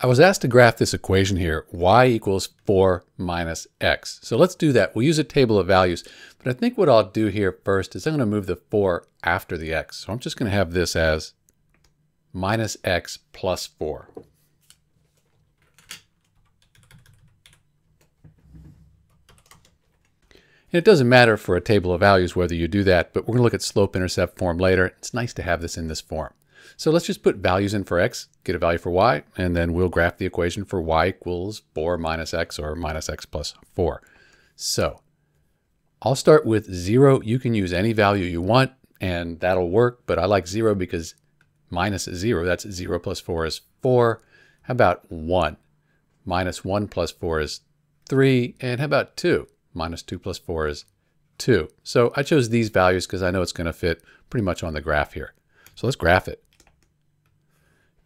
I was asked to graph this equation here, y equals 4 minus x. So let's do that. We'll use a table of values, but I think what I'll do here first is I'm going to move the 4 after the x. So I'm just going to have this as minus x plus 4. And it doesn't matter for a table of values whether you do that, but we're going to look at slope-intercept form later. It's nice to have this in this form. So let's just put values in for x, get a value for y, and then we'll graph the equation for y equals 4 minus x or minus x plus 4. So I'll start with 0. You can use any value you want, and that'll work, but I like 0 because minus 0, that's 0 plus 4 is 4. How about 1? Minus 1 plus 4 is 3. And how about 2? Minus 2 plus 4 is 2. So I chose these values because I know it's going to fit pretty much on the graph here. So let's graph it.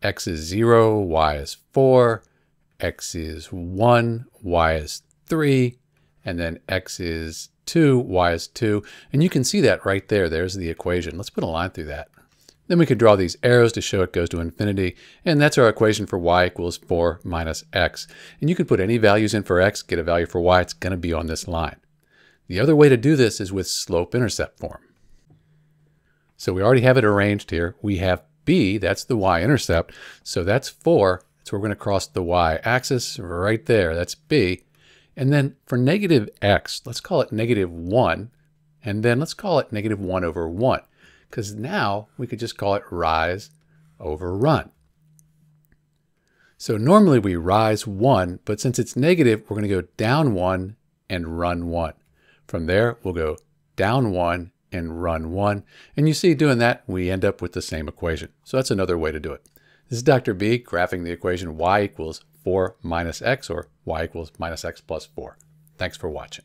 X is 0, y is 4, x is 1, y is 3, and then x is 2, y is 2. And you can see that right there. There's the equation. Let's put a line through that. Then we could draw these arrows to show it goes to infinity. And that's our equation for y equals 4 minus x. And you could put any values in for x, get a value for y. It's going to be on this line. The other way to do this is with slope-intercept form. So we already have it arranged here. We have b, that's the y-intercept. So that's 4. So we're going to cross the y-axis right there. That's b. And then for negative x, let's call it negative 1. And then let's call it negative 1 over 1. Because now we could just call it rise over run. So normally we rise 1, but since it's negative, we're going to go down 1 and run 1. From there, we'll go down 1 and run 1. And you see, doing that, we end up with the same equation. So that's another way to do it. This is Dr. B graphing the equation y equals 4 minus x or y equals minus x plus 4. Thanks for watching.